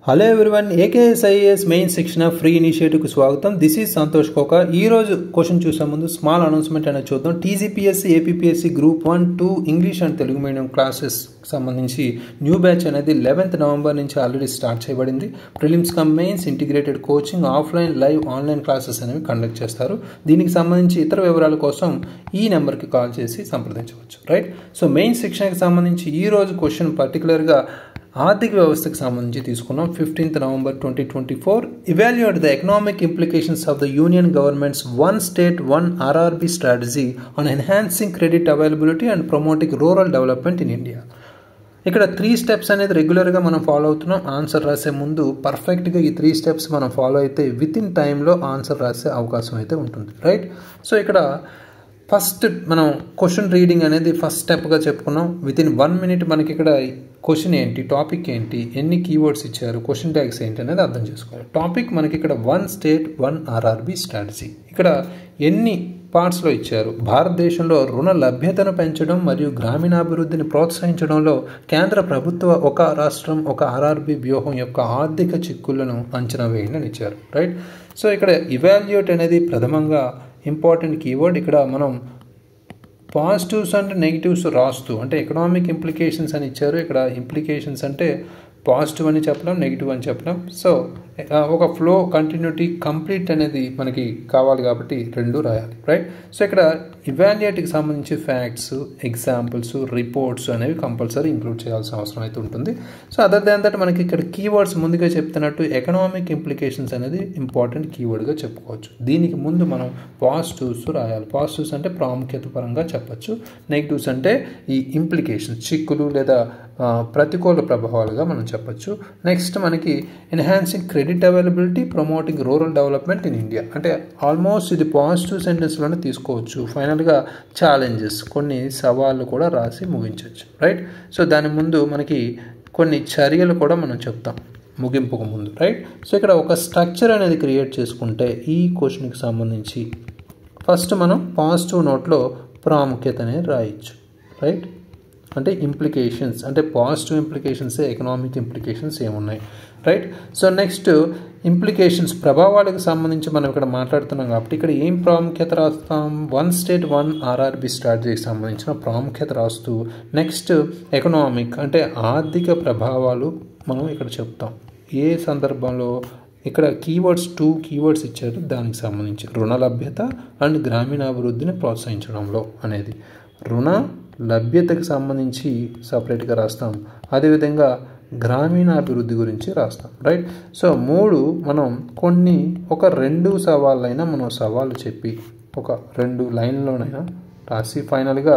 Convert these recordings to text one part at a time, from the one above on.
Hello everyone, AKS IAS main శిక్షణ free ఇనిషియేటివ్కి స్వాగతం. This is Santosh కోక. ఈరోజు క్వశ్చన్ చూసే ముందు స్మాల్ అనౌన్స్మెంట్ అనేది చూద్దాం. TGPSC, APPSC group 1, 2 English and Telugu medium classes సంబంధించి న్యూ బ్యాచ్ అనేది 11th నవంబర్ నుంచి ఆల్రెడీ స్టార్ట్ చేయబడింది. Prelims come mains integrated coaching, offline, live, online classes అనేవి కండక్ట్ చేస్తారు. దీనికి సంబంధించి ఇతర వివరాల కోసం ఈ నెంబర్కి కాల్ చేసి సంప్రదించవచ్చు. రైట్. సో మెయిన్ శిక్షణకి సంబంధించి ఈరోజు క్వశ్చన్ పర్టికులర్గా ఆర్థిక వ్యవస్థకు సంబంధించి తీసుకున్నాం. 15th November 2024. Evaluate the economic implications of the Union Government's One State, One RRB strategy on enhancing credit availability and promoting rural development in India. ఇక్కడ 3 స్టెప్స్ అనేది రెగ్యులర్గా మనం ఫాలో అవుతున్నాం. ఆన్సర్ రాసే ముందు పర్ఫెక్ట్గా ఈ 3 స్టెప్స్ మనం ఫాలో అయితే విత్ ఇన్ టైంలో ఆన్సర్ రాసే అవకాశం అయితే ఉంటుంది. రైట్. సో ఇక్కడ ఫస్ట్ మనం క్వశ్చన్ రీడింగ్ అనేది ఫస్ట్ స్టెప్గా చెప్పుకున్నాం. విత్ ఇన్ 1 minute మనకి ఇక్కడ క్వశ్చన్ ఏంటి, టాపిక్ ఏంటి, ఎన్ని కీవర్డ్స్ ఇచ్చారు, క్వశ్చన్ ట్యాగ్స్ ఏంటి అనేది అర్థం చేసుకోవాలి. టాపిక్ మనకి ఇక్కడ 1 State, 1 RRB స్ట్రాటజీ. ఇక్కడ ఎన్ని పార్ట్స్లో ఇచ్చారు. భారతదేశంలో రుణ లభ్యతను పెంచడం మరియు గ్రామీణాభివృద్ధిని ప్రోత్సహించడంలో కేంద్ర ప్రభుత్వ ఒక రాష్ట్రం ఒక ఆర్ఆర్బి వ్యూహం యొక్క ఆర్థిక చిక్కులను అంచనా వేయండి అని ఇచ్చారు. రైట్. సో ఇక్కడ ఇవాల్యుయేట్ అనేది ప్రథమంగా ఇంపార్టెంట్ కీవర్డ్. ఇక్కడ మనం పాజిటివ్స్ అండ్ నెగిటివ్స్ రాస్తూ, అంటే ఎకనామిక్ ఇంప్లికేషన్స్ అని ఇచ్చారు. ఇక్కడ ఇంప్లికేషన్స్ అంటే పాజిటివ్ అని చెప్పడం, నెగిటివ్ అని చెప్పడం. సో ఒక ఫ్లో, కంటిన్యూటీ, కంప్లీట్ అనేది మనకి కావాలి కాబట్టి రెండు రాయాలి. రైట్. సో ఇక్కడ ఇవాల్యుయేట్కి సంబంధించి ఫ్యాక్ట్స్, ఎగ్జాంపుల్స్, రిపోర్ట్స్ అనేవి కంపల్సరీ ఇంక్లూడ్ చేయాల్సిన అవసరం అయితే ఉంటుంది. సో అదర్ దాన్ దట్ మనకి ఇక్కడ కీవర్డ్స్ ముందుగా చెప్తున్నట్టు ఎకనామిక్ ఇంప్లికేషన్స్ అనేది ఇంపార్టెంట్ కీవర్డ్గా చెప్పుకోవచ్చు. దీనికి ముందు మనం పాజిటివ్స్ రాయాలి. పాజిటివ్స్ అంటే ప్రాముఖ్యత పరంగా చెప్పచ్చు. నెగిటివ్స్ అంటే ఈ ఇంప్లికేషన్స్, చిక్కులు లేదా ప్రతికూల ప్రభావాలుగా మనం చెప్పచ్చు. నెక్స్ట్ మనకి enhancing credit availability, promoting rural development in India. అంటే ఆల్మోస్ట్ ఇది పాజిటివ్ సెంటెన్స్లోనే తీసుకోవచ్చు. ఫైనల్గా ఛాలెంజెస్, కొన్ని సవాళ్ళు కూడా రాసి ముగించవచ్చు. రైట్. సో దాని ముందు మనకి కొన్ని చర్యలు కూడా మనం చెప్తాం ముగింపుకు ముందు. రైట్. సో ఇక్కడ ఒక స్ట్రక్చర్ అనేది క్రియేట్ చేసుకుంటే ఈ క్వశ్చన్కి సంబంధించి ఫస్ట్ మనం పాజిటివ్ నోట్లో ప్రాముఖ్యత అనేది రాయొచ్చు. రైట్. అంటే ఇంప్లికేషన్స్, అంటే పాజిటివ్ ఇంప్లికేషన్స్, ఎకనామిక్ ఇంప్లికేషన్స్ ఏమున్నాయి. రైట్. సో నెక్స్ట్ ఇంప్లికేషన్స్, ప్రభావాలకు సంబంధించి మనం ఇక్కడ మాట్లాడుతున్నాం కాబట్టి ఇక్కడ ఏం ప్రాముఖ్యత రాస్తాం. 1 State, 1 RRB స్ట్రాటజీకి సంబంధించిన ప్రాముఖ్యత రాస్తూ నెక్స్ట్ ఎకనామిక్ అంటే ఆర్థిక ప్రభావాలు మనం ఇక్కడ చెప్తాం. ఏ సందర్భంలో ఇక్కడ కీవర్డ్స్ 2 కీవర్డ్స్ ఇచ్చారు. దానికి సంబంధించి రుణ లభ్యత అండ్ గ్రామీణాభివృద్ధిని ప్రోత్సహించడంలో అనేది రుణ లభ్యతకు సంబంధించి సపరేట్గా రాస్తాం. అదేవిధంగా గ్రామీణాభివృద్ధి గురించి రాస్తాం. రైట్. సో 3 మనం కొన్ని ఒక 2 సవాళ్ళైనా మనం సవాళ్ళు చెప్పి ఒక 2 లైన్లోనైనా రాసి ఫైనల్గా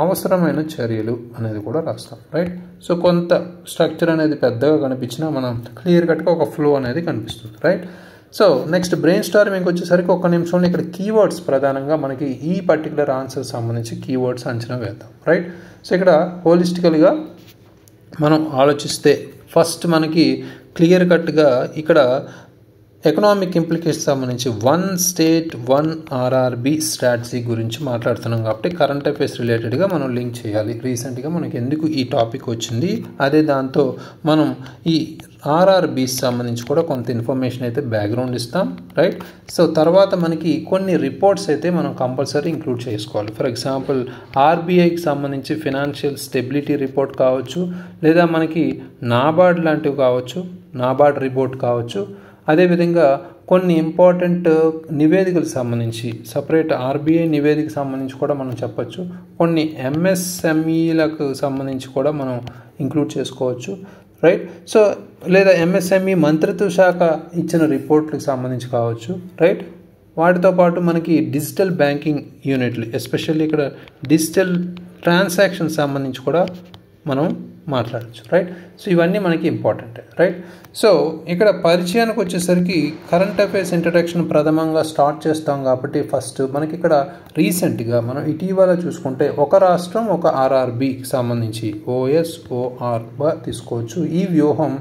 అవసరమైన చర్యలు అనేది కూడా రాస్తాం. రైట్. సో కొంత స్ట్రక్చర్ అనేది పెద్దగా కనిపించినా మనం క్లియర్ కట్గా ఒక ఫ్లో అనేది కనిపిస్తుంది. రైట్. సో నెక్స్ట్ బ్రెయిన్ స్టార్మింగ్కి వచ్చేసరికి 1 నిమిషంలో ఇక్కడ కీవర్డ్స్ ప్రధానంగా మనకి ఈ పర్టికులర్ ఆన్సర్ సంబంధించి కీవర్డ్స్ అంచనా వేద్దాం. రైట్. సో ఇక్కడ హోలిస్టికల్గా మనం ఆలోచిస్తే ఫస్ట్ మనకి క్లియర్ కట్గా ఇక్కడ ఎకనామిక్ ఇంప్లికేషన్స్ సంబంధించి 1 State, 1 RRB స్ట్రాటజీ గురించి మాట్లాడుతున్నాం కాబట్టి కరెంట్ అఫైర్స్ రిలేటెడ్గా మనం లింక్ చేయాలి. రీసెంట్గా మనకి ఎందుకు ఈ టాపిక్ వచ్చింది, అదే దాంతో మనం ఈ ఆర్ఆర్బీ సంబంధించి కూడా కొంత ఇన్ఫర్మేషన్ అయితే బ్యాక్గ్రౌండ్ ఇస్తాం. రైట్. సో తర్వాత మనకి కొన్ని రిపోర్ట్స్ అయితే మనం కంపల్సరీ ఇంక్లూడ్ చేసుకోవాలి. ఫర్ ఎగ్జాంపుల్ ఆర్బీఐకి సంబంధించి ఫినాన్షియల్ స్టెబిలిటీ రిపోర్ట్ కావచ్చు, లేదా మనకి నాబార్డ్ లాంటివి కావచ్చు, నాబార్డ్ రిపోర్ట్ కావచ్చు. అదేవిధంగా కొన్ని ఇంపార్టెంట్ నివేదికలకు సంబంధించి సపరేట్ ఆర్బీఐ నివేదిక సంబంధించి కూడా మనం చెప్పచ్చు. కొన్ని ఎంఎస్ఎంఈలకు సంబంధించి కూడా మనం ఇంక్లూడ్ చేసుకోవచ్చు. రైట్. సో లేదా ఎంఎస్ఎంఈ మంత్రిత్వ శాఖ ఇచ్చిన రిపోర్ట్లకు సంబంధించి కావచ్చు. రైట్. వాటితో పాటు మనకి డిజిటల్ బ్యాంకింగ్ యూనిట్లు, ఎస్పెషల్లీ ఇక్కడ డిజిటల్ ట్రాన్సాక్షన్ సంబంధించి కూడా మనం మాట్లాడచ్చు. రైట్. సో ఇవన్నీ మనకి ఇంపార్టెంట్. రైట్. సో ఇక్కడ పరిచయానికి వచ్చేసరికి కరెంట్ అఫైర్స్ ఇంట్రడక్షన్ ప్రథమంగా స్టార్ట్ చేస్తాం కాబట్టి ఫస్ట్ మనకి ఇక్కడ రీసెంట్గా మనం ఇటీవల చూసుకుంటే ఒక రాష్ట్రం ఒక ఆర్ఆర్బికి సంబంధించి OSORగా తీసుకోవచ్చు. ఈ వ్యూహం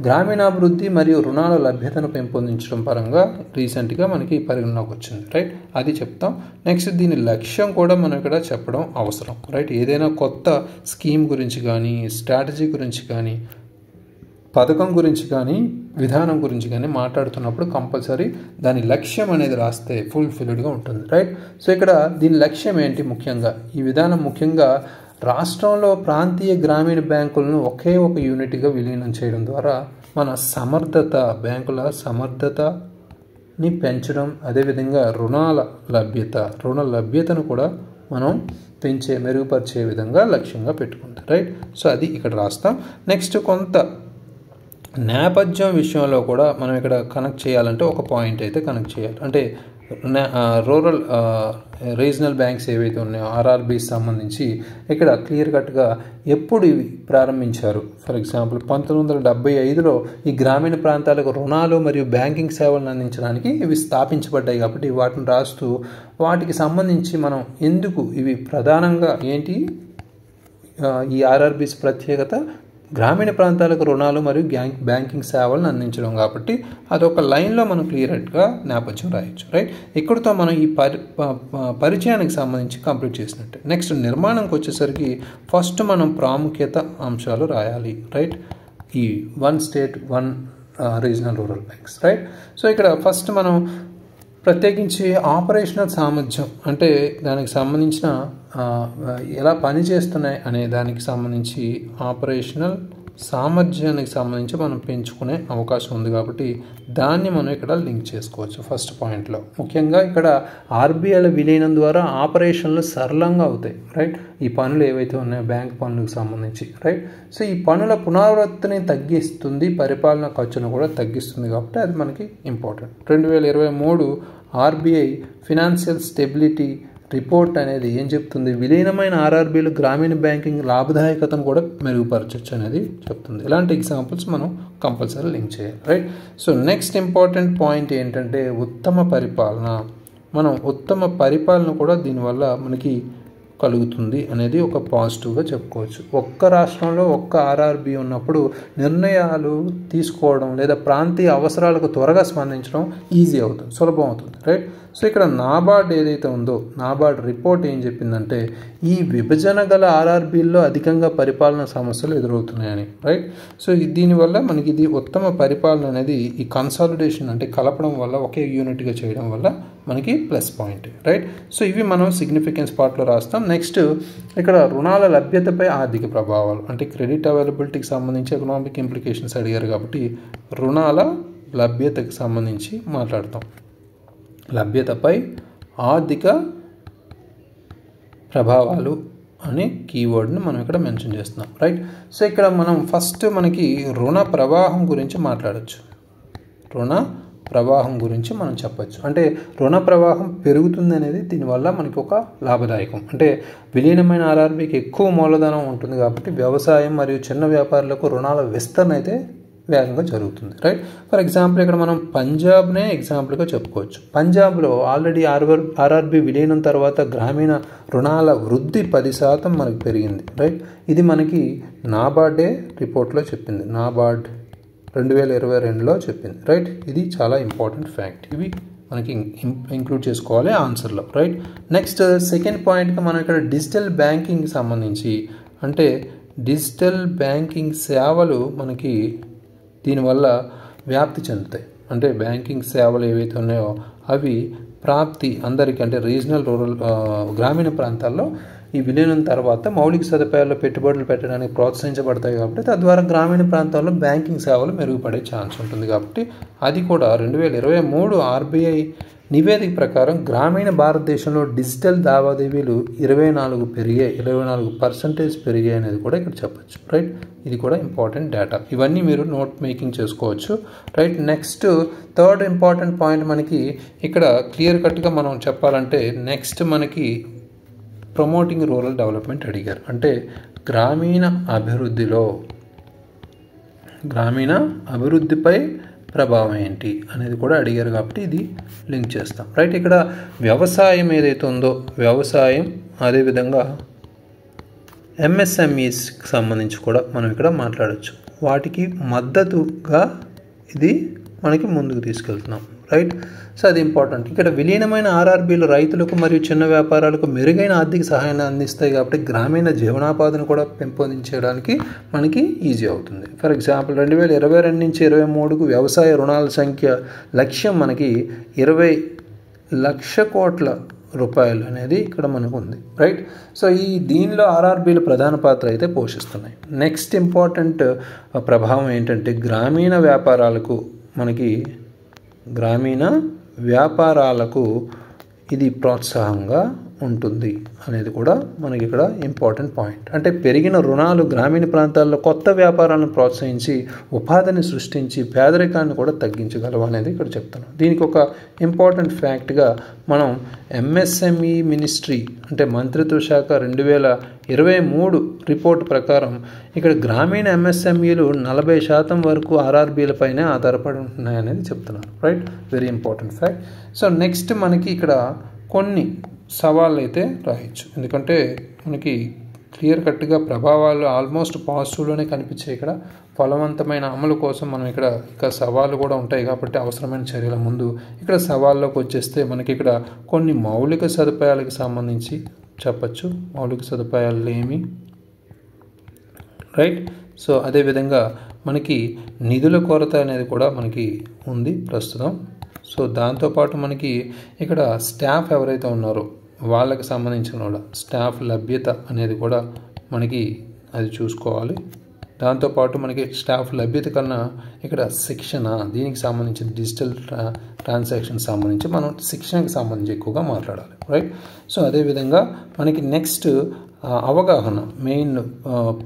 గ్రామీణాభివృద్ధి మరియు రుణాల లభ్యతను పెంపొందించడం పరంగా రీసెంట్గా మనకి పరిగణలోకి వచ్చింది. రైట్. అది చెప్తాం. నెక్స్ట్ దీని లక్ష్యం కూడా మనం ఇక్కడ చెప్పడం అవసరం. రైట్. ఏదైనా కొత్త స్కీమ్ గురించి కానీ, స్ట్రాటజీ గురించి కానీ పథకం గురించి కానీ విధానం గురించి కానీ మాట్లాడుతున్నప్పుడు కంపల్సరీ దాని లక్ష్యం అనేది రాస్తే ఫుల్ఫిల్డ్గా ఉంటుంది, రైట్. సో ఇక్కడ దీని లక్ష్యం ఏంటి? ముఖ్యంగా ఈ విధానం ముఖ్యంగా రాష్ట్రంలో ప్రాంతీయ గ్రామీణ బ్యాంకులను ఒకే ఒక యూనిట్గా విలీనం చేయడం ద్వారా మన సమర్థత, బ్యాంకుల సమర్థతని పెంచడం, అదేవిధంగా రుణ లభ్యతను కూడా మనం మెరుగుపరిచే విధంగా లక్ష్యంగా పెట్టుకుంటాం, రైట్. సో అది ఇక్కడ రాస్తాం. నెక్స్ట్ కొంత నేపథ్యం విషయంలో కూడా మనం ఇక్కడ కనెక్ట్ చేయాలంటే ఒక పాయింట్ అయితే కనెక్ట్ చేయాలి. అంటే రూరల్ రీజనల్ బ్యాంక్స్ ఏవైతే ఉన్నాయో ఆర్ఆర్బీకి సంబంధించి ఇక్కడ క్లియర్ కట్గా ఎప్పుడు ఇవి ప్రారంభించారు. ఫర్ ఎగ్జాంపుల్ 1975లో ఈ గ్రామీణ ప్రాంతాలకు రుణాలు మరియు బ్యాంకింగ్ సేవలను అందించడానికి ఇవి స్థాపించబడ్డాయి. కాబట్టి వాటిని రాస్తూ వాటికి సంబంధించి మనం ఎందుకు ఇవి ప్రధానంగా ఏంటి ఈ ఆర్ఆర్బీస్ ప్రత్యేకత గ్రామీణ ప్రాంతాలకు రుణాలు మరియు బ్యాంకింగ్ సేవలను అందించడం. కాబట్టి అదొక లైన్లో మనం క్లియర్గా నేపథ్యం రాయొచ్చు, రైట్. ఇక్కడితో మనం ఈ పరిచయానికి సంబంధించి కంప్లీట్ చేసినట్టే. నెక్స్ట్ నిర్మాణంకి వచ్చేసరికి ఫస్ట్ మనం ప్రాముఖ్యత అంశాలు రాయాలి, రైట్. ఈ 1 state 1 regional rural banks, right. So ఇక్కడ ఫస్ట్ మనం ప్రత్యేకించి ఆపరేషనల్ సామర్థ్యం అంటే దానికి సంబంధించిన ఎలా పనిచేస్తున్నాయి అనే దానికి సంబంధించి ఆపరేషనల్ సామర్థ్యానికి సంబంధించి మనం పెంచుకునే అవకాశం ఉంది. కాబట్టి దాన్ని మనం ఇక్కడ లింక్ చేసుకోవచ్చు ఫస్ట్ పాయింట్లో. ముఖ్యంగా ఇక్కడ ఆర్బీఐల విలీనం ద్వారా ఆపరేషన్లు సరళంగా అవుతాయి, రైట్. ఈ పనులు ఏవైతే ఉన్నాయో బ్యాంక్ పనులకు సంబంధించి, రైట్. సో ఈ పనుల పునరావృత్తిని తగ్గిస్తుంది, పరిపాలన ఖర్చును కూడా తగ్గిస్తుంది. కాబట్టి అది మనకి important. 2023 RBI financial stability report అనేది ఏం చెప్తుంది? విలీనమైన ఆర్ఆర్బీలు గ్రామీణ బ్యాంకింగ్ లాభదాయకతను కూడా మెరుగుపరచవచ్చు అనేది చెప్తుంది. ఇలాంటి ఎగ్జాంపుల్స్ మనం కంపల్సరీ లింక్ చేయాలి, right. So next important point ఏంటంటే ఉత్తమ పరిపాలన. మనం ఉత్తమ పరిపాలన కూడా దీనివల్ల మనకి కలుగుతుంది అనేది ఒక పాజిటివ్గా చెప్పుకోవచ్చు. ఒక్క రాష్ట్రంలో ఒక్క ఆర్ఆర్బీ ఉన్నప్పుడు నిర్ణయాలు తీసుకోవడం లేదా ప్రాంతీయ అవసరాలకు త్వరగా స్పందించడం ఈజీ అవుతుంది, సులభం అవుతుంది, రైట్. సో ఇక్కడ నాబార్డ్ ఏదైతే ఉందో నాబార్డ్ రిపోర్ట్ ఏం చెప్పిందంటే ఈ విభజన గల ఆర్ఆర్బీల్లో అధికంగా పరిపాలన సమస్యలు ఎదురవుతున్నాయని, రైట్. సో దీనివల్ల మనకి ఇది ఉత్తమ పరిపాలన అనేది ఈ కన్సాలిడేషన్ అంటే కలపడం వల్ల ఒకే యూనిట్గా చేయడం వల్ల మనకి ప్లస్ పాయింట్, రైట్. సో ఇవి మనం సిగ్నిఫికెన్స్ పార్ట్లో రాస్తాం. నెక్స్ట్ ఇక్కడ రుణాల లభ్యతపై ఆర్థిక ప్రభావాలు అంటే క్రెడిట్ అవైలబిలిటీకి సంబంధించి ఎకనామిక్ ఇంప్లికేషన్స్ అడిగారు కాబట్టి రుణాల లభ్యతకు సంబంధించి మాట్లాడతాం. లభ్యతపై ఆర్థిక ప్రభావాలు అనే కీవర్డ్ని మనం ఇక్కడ మెన్షన్ చేస్తున్నాం, రైట్. సో ఇక్కడ మనం ఫస్ట్ మనకి రుణ ప్రవాహం గురించి మాట్లాడచ్చు. రుణ ప్రవాహం గురించి మనం చెప్పచ్చు. అంటే రుణ ప్రవాహం పెరుగుతుంది అనేది దీనివల్ల మనకి ఒక లాభదాయకం. అంటే విలీనమైన ఆర్ఆర్బీకి ఎక్కువ మూలధనం ఉంటుంది కాబట్టి వ్యవసాయం మరియు చిన్న వ్యాపారులకు రుణాల విస్తరణ అయితే వేగంగా జరుగుతుంది, రైట్. ఫర్ ఎగ్జాంపుల్ ఇక్కడ మనం పంజాబ్నే ఎగ్జాంపుల్గా చెప్పుకోవచ్చు. పంజాబ్లో ఆల్రెడీ ఆర్ఆర్బీ విలీనం తర్వాత గ్రామీణ రుణాల వృద్ధి 10% మనకి పెరిగింది, రైట్. ఇది మనకి నాబార్డే రిపోర్ట్లో చెప్పింది, నాబార్డ్ 2022లో చెప్పింది, రైట్. ఇది చాలా ఇంపార్టెంట్ ఫ్యాక్ట్. ఇవి మనకి ఇంక్లూడ్ చేసుకోవాలి ఆన్సర్లో, రైట్. నెక్స్ట్ సెకండ్ పాయింట్గా మనం ఇక్కడ డిజిటల్ బ్యాంకింగ్ సంబంధించి అంటే డిజిటల్ బ్యాంకింగ్ సేవలు మనకి దీనివల్ల వ్యాప్తి చెందుతాయి. అంటే బ్యాంకింగ్ సేవలు ఏవైతే ఉన్నాయో అవి ప్రాప్తి అందరికీ అంటే రీజనల్ రూరల్ గ్రామీణ ప్రాంతాల్లో ఈ విలీనం తర్వాత మౌలిక సదుపాయాల్లో పెట్టుబడులు పెట్టడానికి ప్రోత్సహించబడతాయి. కాబట్టి తద్వారా గ్రామీణ ప్రాంతాల్లో బ్యాంకింగ్ సేవలు మెరుగుపడే ఛాన్స్ ఉంటుంది. కాబట్టి అది కూడా 2023 ఆర్బీఐ నివేదిక ప్రకారం గ్రామీణ భారతదేశంలో డిజిటల్ లావాదేవీలు 24% పెరిగాయి అనేది కూడా ఇక్కడ చెప్పచ్చు, రైట్. ఇది కూడా ఇంపార్టెంట్ డేటా. ఇవన్నీ మీరు నోట్ మేకింగ్ చేసుకోవచ్చు, right. Next third important point మనకి ఇక్కడ క్లియర్ కట్గా మనం చెప్పాలంటే నెక్స్ట్ మనకి ప్రమోటింగ్ రూరల్ డెవలప్మెంట్ అడిగారు. అంటే గ్రామీణ అభివృద్ధిపై ప్రభావం ఏంటి అనేది కూడా అడిగారు. కాబట్టి ఇది లింక్ చేస్తాం, రైట్. ఇక్కడ వ్యవసాయం ఏదైతే ఉందో వ్యవసాయం అదేవిధంగా ఎంఎస్ఎంఈస్కి సంబంధించి కూడా మనం ఇక్కడ మాట్లాడవచ్చు. వాటికి మద్దతుగా ఇది మనకి ముందుకు తీసుకెళ్తున్నాం, రైట్. సో అది ఇంపార్టెంట్. ఇక్కడ విలీనమైన ఆర్ఆర్బీలు రైతులకు మరియు చిన్న వ్యాపారాలకు మెరుగైన ఆర్థిక సహాయాన్ని అందిస్తాయి కాబట్టి గ్రామీణ జీవనోపాధిని కూడా పెంపొందించడానికి మనకి ఈజీ అవుతుంది. ఫర్ ఎగ్జాంపుల్ 2022 నుంచి 2023కు వ్యవసాయ రుణాల సంఖ్య లక్ష్యం మనకి 20 లక్ష కోట్ల రూపాయలు అనేది ఇక్కడ మనకు ఉంది. రైట్. సో దీనిలో ఆర్ఆర్బీలు ప్రధాన పాత్ర అయితే పోషిస్తున్నాయి. నెక్స్ట్ ఇంపార్టెంట్ ప్రభావం ఏంటంటే గ్రామీణ వ్యాపారాలకు ఇది ప్రోత్సాహంగా ఉంటుంది అనేది కూడా మనకి ఇక్కడ ఇంపార్టెంట్ పాయింట్. అంటే పెరిగిన రుణాలు గ్రామీణ ప్రాంతాల్లో కొత్త వ్యాపారాలను ప్రోత్సహించి ఉపాధిని సృష్టించి పేదరికాన్ని కూడా తగ్గించగలవు అనేది ఇక్కడ చెప్తున్నాం. దీనికి ఒక ఇంపార్టెంట్ ఫ్యాక్ట్గా మనం ఎంఎస్ఎంఈ మినిస్ట్రీ అంటే మంత్రిత్వ శాఖ 2023 రిపోర్ట్ ప్రకారం ఇక్కడ గ్రామీణ ఎంఎస్ఎంఈలు 40% వరకు ఆర్ఆర్బీలపైనే ఆధారపడి ఉంటున్నాయనేది చెప్తున్నారు. Right. Very important fact. So next మనకి ఇక్కడ కొన్ని సవాళ్ళు అయితే రాయొచ్చు, ఎందుకంటే మనకి క్లియర్ కట్గా ప్రభావాలు ఆల్మోస్ట్ పాజిటివ్లోనే కనిపించాయి. ఇక్కడ ఫలవంతమైన అమలు కోసం మనం ఇక్కడ సవాళ్ళు కూడా ఉంటాయి కాబట్టి అవసరమైన చర్యల ముందు ఇక్కడ సవాళ్ళలోకి వచ్చేస్తే మనకి ఇక్కడ కొన్ని మౌలిక సదుపాయాలకు సంబంధించి చెప్పచ్చు. మౌలిక సదుపాయాలు ఏమి? రైట్. సో అదేవిధంగా మనకి నిధుల కొరత అనేది కూడా మనకి ఉంది ప్రస్తుతం. సో దాంతోపాటు మనకి ఇక్కడ స్టాఫ్ ఎవరైతే ఉన్నారో వాళ్ళకి సంబంధించిన స్టాఫ్ లభ్యత అనేది కూడా మనకి అది చూసుకోవాలి. దాంతోపాటు మనకి స్టాఫ్ లభ్యత కన్నా ఇక్కడ శిక్షణ, దీనికి సంబంధించిన డిజిటల్ ట్రాన్సాక్షన్ సంబంధించి మనం శిక్షణకు సంబంధించి ఎక్కువగా మాట్లాడాలి. రైట్. సో అదేవిధంగా మనకి నెక్స్ట్ అవగాహన, మెయిన్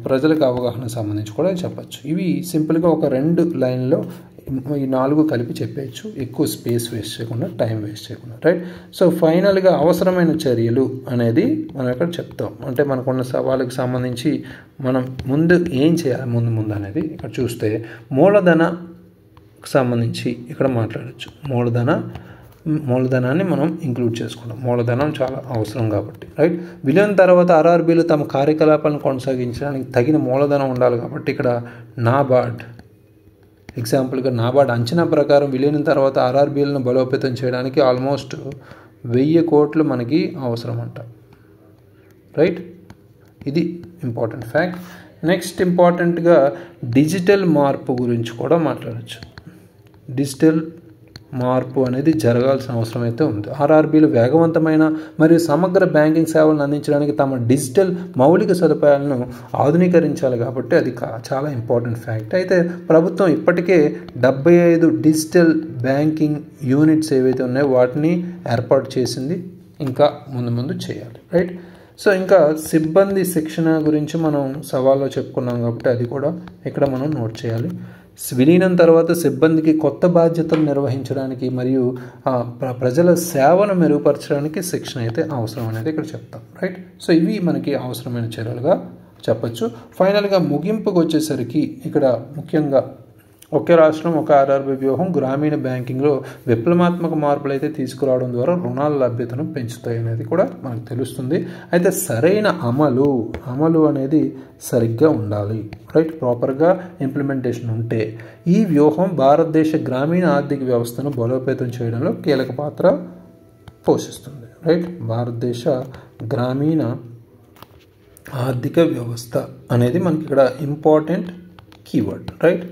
ప్రజలకు అవగాహన సంబంధించి కూడా చెప్పచ్చు. ఇవి సింపుల్గా ఒక 2 లైన్లో ఈ 4 కలిపి చెప్పేయచ్చు, ఎక్కువ స్పేస్ వేస్ట్ చేయకుండా, టైం వేస్ట్ చేయకుండా. రైట్. సో ఫైనల్గా అవసరమైన చర్యలు అనేది మనం ఇక్కడ చెప్తాం. అంటే మనకున్న సవాళ్ళకి సంబంధించి మనం ముందు ఏం చేయాలి ముందు అనేది ఇక్కడ చూస్తే మూలధనకు సంబంధించి ఇక్కడ మాట్లాడచ్చు. మూలధనాన్ని మనం ఇంక్లూడ్ చేసుకుంటాం. మూలధనం చాలా అవసరం కాబట్టి. రైట్. విలీనం తర్వాత ఆర్ఆర్బీలు తమ కార్యకలాపాలను కొనసాగించడానికి తగిన మూలధనం ఉండాలి కాబట్టి ఇక్కడ నాబార్డ్ ఎగ్జాంపుల్గా నాబార్డ్ అంచనా ప్రకారం విలీనం తర్వాత ఆర్ఆర్బీలను బలోపేతం చేయడానికి ఆల్మోస్ట్ 1000 కోట్లు మనకి అవసరం అంట. రైట్. ఇది ఇంపార్టెంట్ ఫ్యాక్ట్. నెక్స్ట్ ఇంపార్టెంట్గా డిజిటల్ మార్పు గురించి కూడా మాట్లాడచ్చు. డిజిటల్ మార్పు అనేది జరగాల్సిన అవసరం అయితే ఉంది. ఆర్ఆర్బీలు వేగవంతమైన మరియు సమగ్ర బ్యాంకింగ్ సేవలను అందించడానికి తమ డిజిటల్ మౌలిక సదుపాయాలను ఆధునీకరించాలి కాబట్టి అది చాలా ఇంపార్టెంట్ ఫ్యాక్ట్. అయితే ప్రభుత్వం ఇప్పటికే 75 డిజిటల్ బ్యాంకింగ్ యూనిట్స్ ఏవైతే ఉన్నాయో వాటిని ఏర్పాటు చేసింది, ఇంకా ముందు చేయాలి. రైట్. సో ఇంకా సిబ్బంది శిక్షణ గురించి మనం సవాల్లో చెప్పుకున్నాం కాబట్టి అది కూడా ఇక్కడ మనం నోట్ చేయాలి. విలీనం తర్వాత సిబ్బందికి కొత్త బాధ్యతలు నిర్వహించడానికి మరియు ప్రజల సేవను మెరుగుపరచడానికి శిక్షణ అయితే అవసరం అనేది ఇక్కడ చెప్తాం. రైట్. సో ఇవి మనకి అవసరమైన చర్యలుగా చెప్పచ్చు. ఫైనల్గా ముగింపుకు వచ్చేసరికి ఇక్కడ ముఖ్యంగా ఒకే రాష్ట్రం ఒక ఆర్ఆర్బీ వ్యూహం గ్రామీణ బ్యాంకింగ్లో విప్లవాత్మక మార్పులు అయితే తీసుకురావడం ద్వారా రుణాల లభ్యతను పెంచుతాయి అనేది కూడా మనకు తెలుస్తుంది. అయితే సరైన అమలు అనేది సరిగ్గా ఉండాలి. రైట్. ప్రాపర్గా ఇంప్లిమెంటేషన్ ఉంటే ఈ వ్యూహం భారతదేశ గ్రామీణ ఆర్థిక వ్యవస్థను బలోపేతం చేయడంలో కీలక పాత్ర పోషిస్తుంది. రైట్. భారతదేశ గ్రామీణ ఆర్థిక వ్యవస్థ అనేది మనకి ఇక్కడ ఇంపార్టెంట్ కీవర్డ్. రైట్.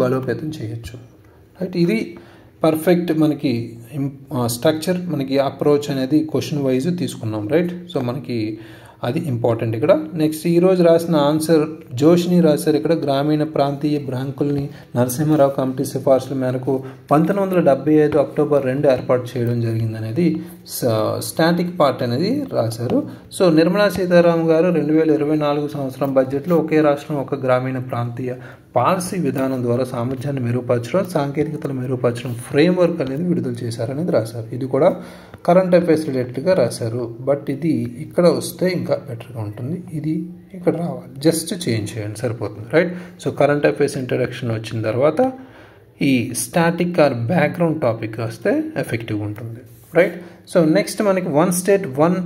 బలోపేతం చేయొచ్చు. రైట్. ఇది పర్ఫెక్ట్ మనకి స్ట్రక్చర్, మనకి అప్రోచ్ అనేది క్వశ్చన్ వైజ్ తీసుకున్నాం. రైట్. సో మనకి అది ఇంపార్టెంట్ ఇక్కడ. నెక్స్ట్ ఈరోజు రాసిన ఆన్సర్ జోషిని రాశారు. ఇక్కడ గ్రామీణ ప్రాంతీయ బ్యాంకుల్ని నరసింహారావు కమిటీ సిఫార్సుల మేరకు 1975 అక్టోబర్ 2 ఏర్పాటు చేయడం జరిగిందనేది స్టాటిక్ పార్ట్ అనేది రాశారు. సో నిర్మలా సీతారామన్ గారు 2024 సంవత్సరం బడ్జెట్లో ఒకే రాష్ట్రం ఒక గ్రామీణ ప్రాంతీయ పాలసీ విధానం ద్వారా సామర్థ్యాన్ని మెరుగుపరచడం, సాంకేతికతలు మెరుగుపరచడం ఫ్రేమ్వర్క్ అనేది విడుదల చేశారనేది రాశారు. ఇది కూడా కరెంట్ అఫైర్స్ రిలేటెడ్గా రాశారు. బట్ ఇది ఇక్కడ వస్తే ఇంకా బెటర్గా ఉంటుంది. ఇది ఇక్కడ రావాలి, జస్ట్ చేంజ్ చేయండి సరిపోతుంది. Right. So current affairs introduction వచ్చిన తర్వాత ఈ స్టాటిక్ ఆర్ బ్యాక్గ్రౌండ్ టాపిక్ వస్తే ఎఫెక్టివ్గా ఉంటుంది. రైట్. సో నెక్స్ట్ మనకి 1 స్టేట్ 1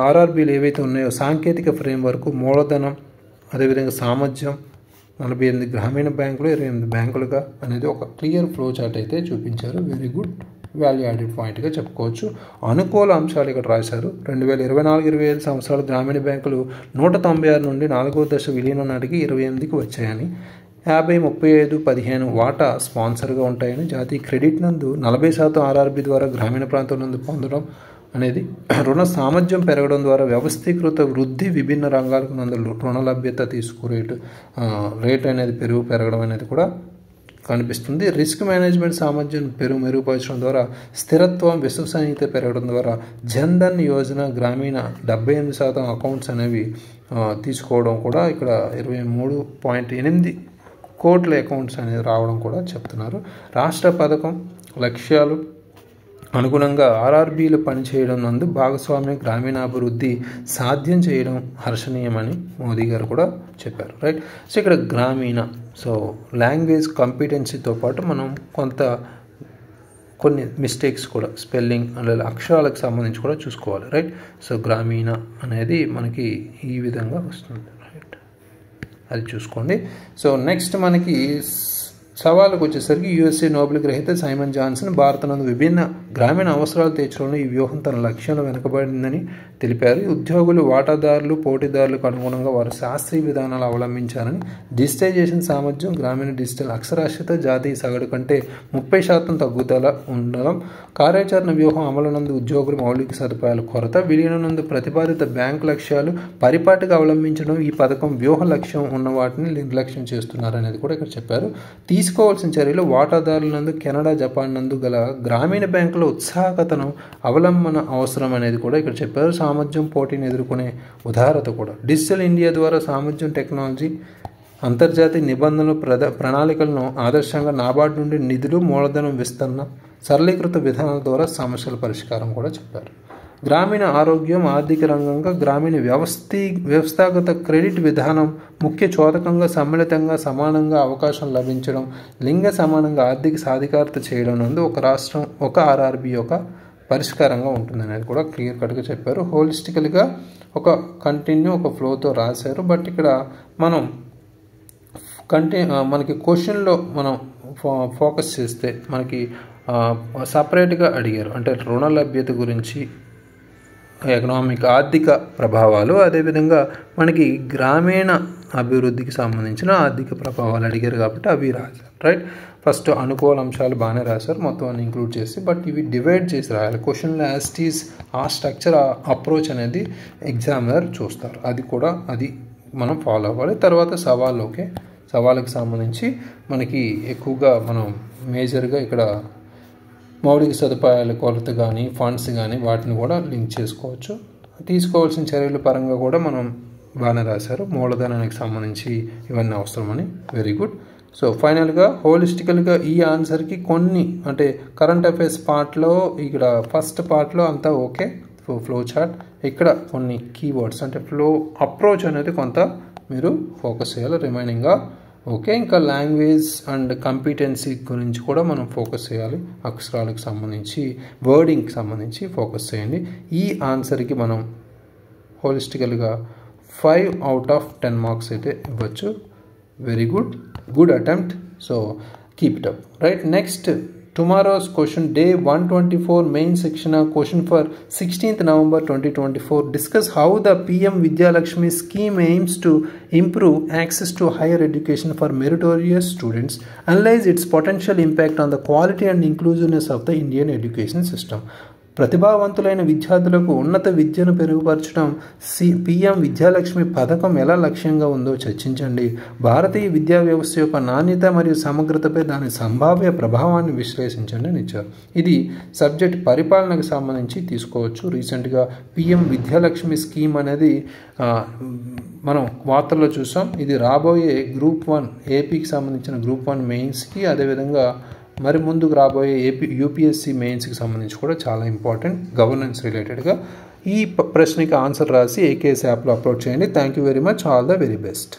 ఆర్ఆర్బీలు ఏవైతే ఉన్నాయో సాంకేతిక ఫ్రేమ్వర్క్, మూలధనం, అదేవిధంగా సామర్థ్యం 48 గ్రామీణ బ్యాంకులు 28 బ్యాంకులుగా అనేది ఒక క్లియర్ ఫ్లో చార్ట్ అయితే చూపించారు. వెరీ గుడ్ వాల్యూ యాడెడ్ పాయింట్గా చెప్పుకోవచ్చు. అనుకూల అంశాలు ఇక్కడ రాశారు. 2024-25 సంవత్సరాలు గ్రామీణ బ్యాంకులు 196 నుండి 4వ దశ విలీనం నాటికి 28కి వచ్చాయని, 50-35-15 వాటా స్పాన్సర్గా ఉంటాయని, జాతీయ క్రెడిట్ నందు 40% ఆర్ఆర్బి ద్వారా గ్రామీణ ప్రాంతం నందు పొందడం అనేది, రుణ సామర్థ్యం పెరగడం ద్వారా వ్యవస్థీకృత వృద్ధి, విభిన్న రంగాలకు నందు రుణ లభ్యత తీసుకు రేట్ అనేది పెరగడం అనేది కూడా కనిపిస్తుంది. రిస్క్ మేనేజ్మెంట్ సామర్థ్యం మెరుగుపరచడం ద్వారా, స్థిరత్వం, విశ్వసనీయత పెరగడం ద్వారా జన్ధన్ యోజన గ్రామీణ 78% అకౌంట్స్ అనేవి తీసుకోవడం కూడా ఇక్కడ 23.8 కోట్ల అకౌంట్స్ అనేది రావడం కూడా చెప్తున్నారు. రాష్ట్ర పథకం లక్ష్యాలు అనుగుణంగా ఆర్ఆర్బీలు పనిచేయడం నందు భాగస్వామ్య గ్రామీణాభివృద్ధి సాధ్యం చేయడం హర్షణీయమని మోదీ గారు కూడా చెప్పారు. రైట్. సో ఇక్కడ గ్రామీణ, సో లాంగ్వేజ్ కాంపిటెన్సీతో పాటు మనం కొన్ని మిస్టేక్స్ కూడా స్పెల్లింగ్ అలాగే అక్షరాలకు సంబంధించి కూడా చూసుకోవాలి. రైట్. సో గ్రామీణ అనేది మనకి ఈ విధంగా వస్తుంది. రైట్, అది చూసుకోండి. సో నెక్స్ట్ మనకి సవాళ్ళకు వచ్చేసరికి యుఎస్ఏ నోబెల్ గ్రహీత సైమన్ జాన్సన్ భారతనందు విభిన్న గ్రామీణ అవసరాలు తీర్చడంలో ఈ వ్యూహం తన లక్ష్యంలో వెనుకబడిందని తెలిపారు. ఉద్యోగులు, వాటాదారులు, పోటీదారులకు అనుగుణంగా వారు శాస్త్రీయ విధానాలు అవలంబించారని, డిజిటైజేషన్ సామర్థ్యం, గ్రామీణ డిజిటల్ అక్షరాస్యత జాతీయ సగటు కంటే 30% తగ్గుదల ఉండడం, కార్యాచరణ వ్యూహం అమలునందు ఉద్యోగులు, మౌలిక సదుపాయాల కొరత, విలీనందు ప్రతిపాదిత బ్యాంకు లక్ష్యాలు పరిపాటిగా అవలంబించడం, ఈ పథకం వ్యూహ లక్ష్యం ఉన్న వాటిని నిర్లక్ష్యం చేస్తున్నారనేది కూడా ఇక్కడ చెప్పారు. తీసుకోవాల్సిన చర్యలు వాటాదారుల నందు కెనడా, జపాన్ నందు గల గ్రామీణ బ్యాంకుల ఉత్సాహకతను అవలంబన అవసరం అనేది కూడా ఇక్కడ చెప్పారు. సామర్థ్యం, పోటీని ఎదుర్కొనే ఉదారత కూడా, డిజిటల్ ఇండియా ద్వారా సామర్థ్యం, టెక్నాలజీ, అంతర్జాతీయ నిబంధనలు, ప్రణాళికలను ఆదర్శంగా నాబార్డు నుండి నిధులు, మూలధనం విస్తరణ, సరళీకృత విధానాల ద్వారా సమస్యల పరిష్కారం కూడా చెప్పారు. గ్రామీణ ఆరోగ్యం, ఆర్థిక రంగంగా గ్రామీణ వ్యవస్థాగత క్రెడిట్ విధానం ముఖ్య చోదకంగా సమ్మిళితంగా సమానంగా అవకాశం లభించడం, లింగ సమానంగా ఆర్థిక సాధికారత చేయడం నందు ఒక రాష్ట్రం ఒక ఆర్ఆర్బి యొక్క పరిష్కారంగా ఉంటుందనేది కూడా క్లియర్ కట్గా చెప్పారు. హోలిస్టికల్గా ఒక ఫ్లోతో రాశారు. బట్ ఇక్కడ మనం మనకి క్వశ్చన్లో మనం ఫోకస్ చేస్తే మనకి సపరేట్గా అడిగారు. అంటే రుణ లభ్యత గురించి, ఎకనామిక్ ఆర్థిక ప్రభావాలు, అదేవిధంగా మనకి గ్రామీణ అభివృద్ధికి సంబంధించిన ఆర్థిక ప్రభావాలు అడిగారు కాబట్టి అవి రాశారు. రైట్. ఫస్ట్ అనుకూల అంశాలు బాగానే రాశారు మొత్తం అన్ని ఇంక్లూడ్ చేసి, బట్ ఇవి డివైడ్ చేసి రాయాలి. క్వశ్చన్లో యాస్టీస్ ఆ స్ట్రక్చర్, ఆ అప్రోచ్ అనేది ఎగ్జామినర్ చూస్తారు. అది మనం ఫాలో అవ్వాలి. తర్వాత సవాళ్ళకి సంబంధించి మనకి ఎక్కువగా మనం మేజర్గా ఇక్కడ మౌలిక సదుపాయాల కొరత కానీ, ఫండ్స్ కానీ వాటిని కూడా లింక్ చేసుకోవచ్చు. తీసుకోవాల్సిన చర్యల పరంగా కూడా మనం బాగానే రాశారు. మూలధనానికి సంబంధించి ఇవన్నీ అవసరమని. Very good. సో ఫైనల్గా హోలిస్టికల్గా ఈ ఆన్సర్కి కొన్ని, అంటే కరెంట్ అఫైర్స్ పార్ట్లో ఇక్కడ ఫస్ట్ పార్ట్లో అంతా ఓకే, ఫ్లో చార్ట్. ఇక్కడ కొన్ని కీవర్డ్స్ అంటే ఫ్లో అప్రోచ్ అనేది కొంత మీరు ఫోకస్ చేయాలి. రిమైనింగ్గా ఓకే. ఇంకా లాంగ్వేజ్ అండ్ కాంపిటెన్సీ గురించి కూడా మనం ఫోకస్ చేయాలి. అక్షరాలకు సంబంధించి, వర్డింగ్కి సంబంధించి ఫోకస్ చేయండి. ఈ ఆన్సర్కి మనం హోలిస్టికల్గా 5 out of 10 మార్క్స్ అయితే ఇవ్వచ్చు. Very good attempt. So keep it up. Right. Next tomorrow's question, day 124, main section, question for 16th November 2024. Discuss how the PM Vidya Lakshmi scheme aims to improve access to higher education for meritorious students. Analyze its potential impact on the quality and inclusiveness of the Indian education system. ప్రతిభావంతులైన విద్యార్థులకు ఉన్నత విద్యను మెరుగుపరచడం PM Vidyalakshmi పథకం ఎలా లక్ష్యంగా ఉందో చర్చించండి. భారతీయ విద్యా వ్యవస్థ యొక్క నాణ్యత మరియు సమగ్రతపై దాని సంభావ్య ప్రభావాన్ని విశ్లేషించండి అని ఇచ్చారు. ఇది సబ్జెక్ట్ పరిపాలనకు సంబంధించి తీసుకోవచ్చు. రీసెంట్గా PM విద్యాలక్ష్మి స్కీమ్ అనేది మనం వార్తల్లో చూసాం. ఇది రాబోయే గ్రూప్ 1 ఏపీకి సంబంధించిన గ్రూప్ 1 మెయిన్స్కి, అదేవిధంగా మరి ముందుకు రాబోయే యూపీఎస్సీ మెయిన్స్కి సంబంధించి కూడా చాలా ఇంపార్టెంట్, గవర్నెన్స్ రిలేటెడ్గా. ఈ ప్రశ్నకి ఆన్సర్ రాసి AKS యాప్లో అప్లోడ్ చేయండి. Thank you very much. All the very best.